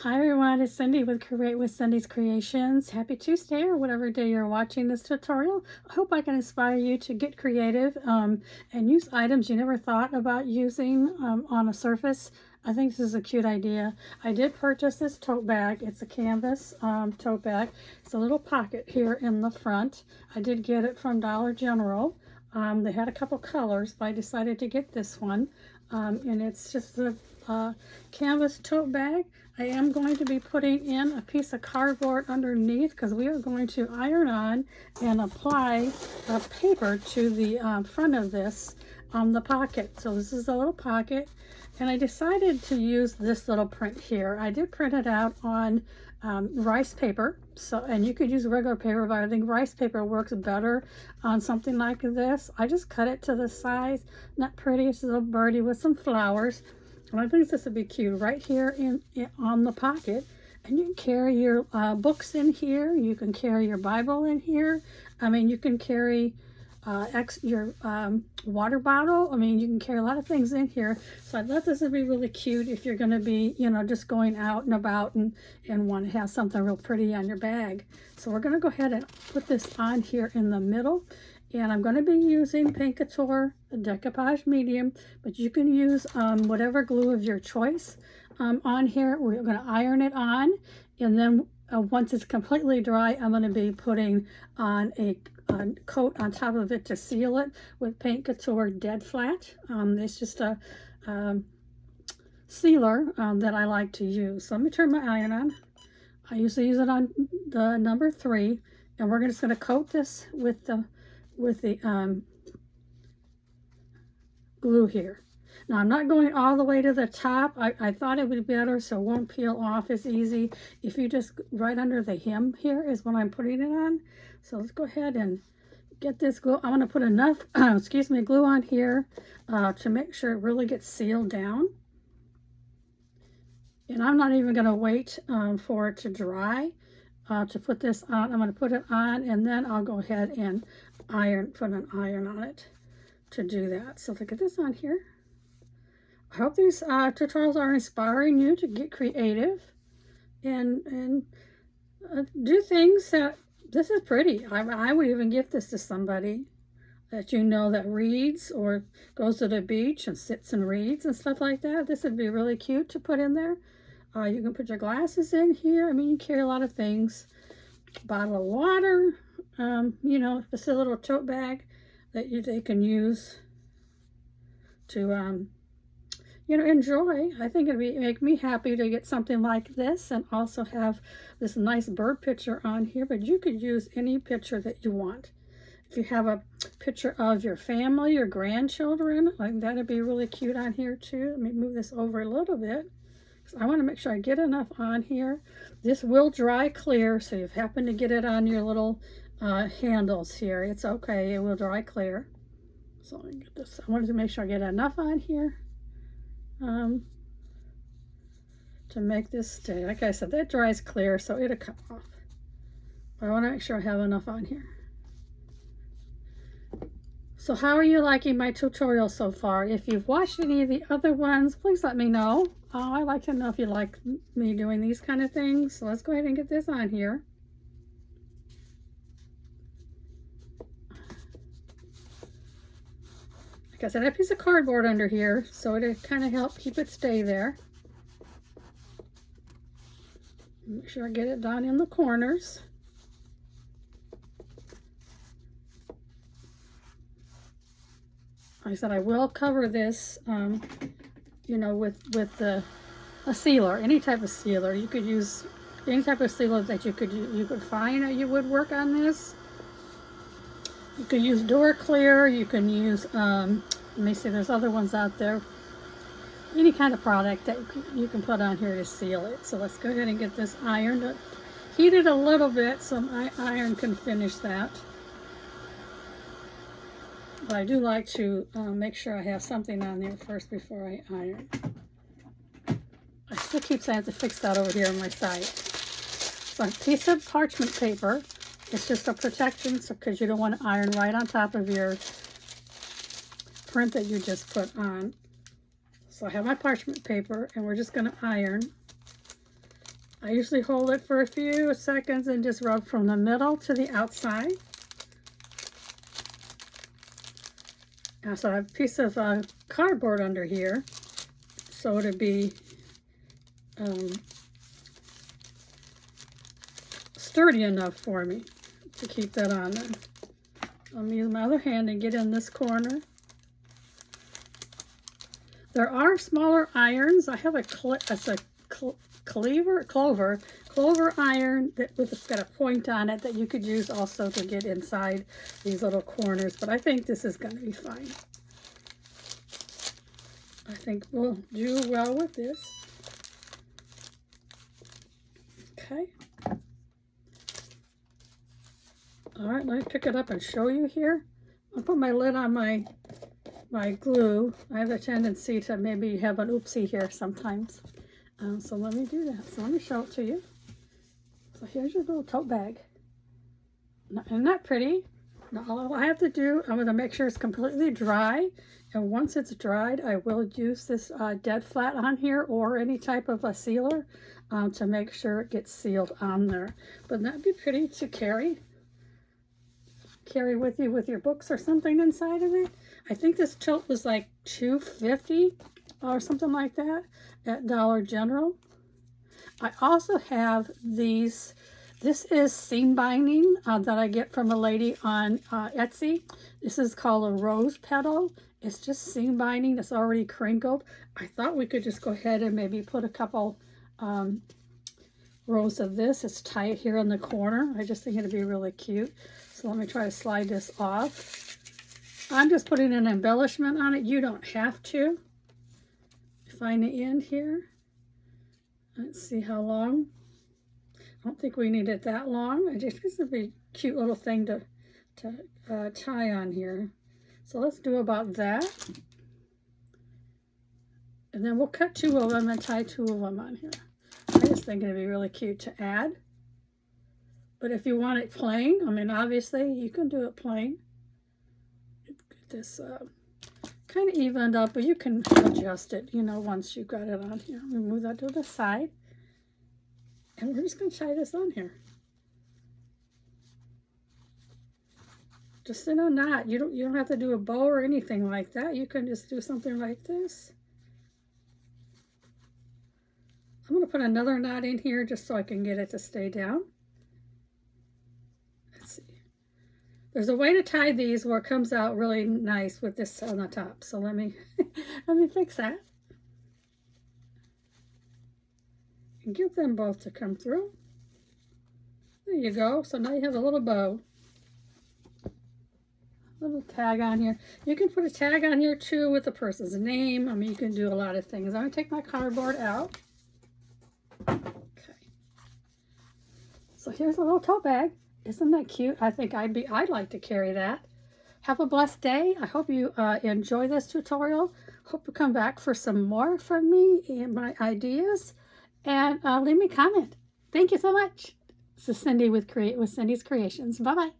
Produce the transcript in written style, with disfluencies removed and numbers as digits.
Hi everyone, it's Cindy with Create with Cindy's Creations. Happy Tuesday or whatever day you're watching this tutorial. I hope I can inspire you to get creative and use items you never thought about using on a surface. I think this is a cute idea. I did purchase this tote bag. It's a canvas tote bag. It's a little pocket here in the front. I did get it from Dollar General. They had a couple colors, but I decided to get this one. And it's just a canvas tote bag. I am going to be putting in a piece of cardboard underneath because we are going to iron on and apply a paper to the front of this on the pocket. So this is a little pocket, and I decided to use this little print here. I did print it out on rice paper, and you could use regular paper, but I think rice paper works better on something like this. I just cut it to the size. Not pretty, it's a little birdie with some flowers. And I think this would be cute right here on the pocket. And you can carry your books in here. You can carry your Bible in here. I mean, you can carry your water bottle. I mean, you can carry a lot of things in here. So I thought this would be really cute if you're going to be, you know, just going out and about and want to have something real pretty on your bag. So we're going to go ahead and put this on here in the middle. And I'm going to be using Paint Couture Decoupage Medium, but you can use whatever glue of your choice on here. We're going to iron it on, and then once it's completely dry, I'm going to be putting on a coat on top of it to seal it with Paint Couture Dead Flat. It's just a sealer that I like to use. So let me turn my iron on. I usually use it on the number 3, and we're just going to coat this with the glue here. Now I'm not going all the way to the top. I thought it would be better so it won't peel off as easy if you just right under the hem here is what I'm putting it on. So let's go ahead and get this glue. I want to put enough excuse me, glue on here to make sure it really gets sealed down. And I'm not even going to wait for it to dry to put this on. I'm going to put it on, and then I'll go ahead and put an iron on it to do that. So look at this on here. I hope these tutorials are inspiring you to get creative and do things that this is pretty. I would even gift this to somebody that you know that reads or goes to the beach and sits and reads and stuff like that. This would be really cute to put in there. You can put your glasses in here. I mean, you carry a lot of things. Bottle of water. You know, it's a little tote bag that they can use to, you know, enjoy. I think it'd make me happy to get something like this and also have this nice bird picture on here, but you could use any picture that you want. If you have a picture of your family, your grandchildren, like that'd be really cute on here too. Let me move this over a little bit. I want to make sure I get enough on here. This will dry clear, so if you happen to get it on your little handles here, it's okay. It will dry clear. So let me get this. I wanted to make sure I get enough on here to make this stay. Like I said, that dries clear, so it'll come off. But I want to make sure I have enough on here. So how are you liking my tutorial so far? If you've watched any of the other ones, please let me know. I'd like to know if you like me doing these kind of things. So let's go ahead and get this on here. Like I said, I have a piece of cardboard under here, so it'll kind of help keep it stay there. Make sure I get it down in the corners. Like I said, I will cover this, you know, with a sealer, any type of sealer. You could use any type of sealer that you could find that you would work on this. You could use door clear. You can use, let me see, there's other ones out there. Any kind of product that you can put on here to seal it. So let's go ahead and get this ironed. Heat it a little bit so my iron can finish that. But I do like to make sure I have something on there first before I iron. I still keep saying I have to fix that over here on my side. So a piece of parchment paper. It's just a protection, so because you don't want to iron right on top of your print that you just put on. So I have my parchment paper, and we're just going to iron I usually hold it for a few seconds and just rub from the middle to the outside. And so I have a piece of cardboard under here, so it'll be sturdy enough for me to keep that on there. I'm using my other hand and get in this corner. There are smaller irons. I have a clover iron that it's got a point on it that you could use also to get inside these little corners, but I think this is going to be fine. I think we'll do well with this. Okay. All right, let me pick it up and show you here. I'll put my lid on my glue. I have a tendency to maybe have an oopsie here sometimes. So let me do that. So let me show it to you. So here's your little tote bag. Isn't that pretty? Now all I have to do, I'm going to make sure it's completely dry. And once it's dried, I will use this dead flat on here or any type of a sealer to make sure it gets sealed on there. But that'd be pretty to carry with you with your books or something inside of it. I think this tote was like $2.50 or something like that at Dollar General. I also have these. This is seam binding that I get from a lady on Etsy. This is called a rose petal. It's just seam binding. It's already crinkled. I thought we could just go ahead and maybe put a couple rows of this. It's tight here in the corner. I just think it'd be really cute. So let me try to slide this off. I'm just putting an embellishment on it. You don't have to. Find the end here. Let's see how long. I don't think we need it that long. I just think this would be a cute little thing to tie on here. So let's do about that. And then we'll cut 2 of them and tie 2 of them on here. I just think it'd be really cute to add. But if you want it plain, I mean, obviously you can do it plain. Get this kind of evened up, but you can adjust it, you know, once you've got it on here. We move that to the side. And we're just going to tie this on here. Just in a knot. You don't have to do a bow or anything like that. You can just do something like this. I'm going to put another knot in here just so I can get it to stay down. Let's see. There's a way to tie these where it comes out really nice with this on the top. So let me let me fix that. And get them both to come through. There you go. So now you have a little bow. Little tag on here. You can put a tag on here too with the person's name. I mean, you can do a lot of things. I'm going to take my cardboard out. Okay. So here's a little tote bag. Isn't that cute? I think I'd like to carry that. Have a blessed day. I hope you enjoy this tutorial. Hope you come back for some more from me and my ideas. And leave me a comment. Thank you so much. This is Cindy with Cindy's Creations. Bye-bye.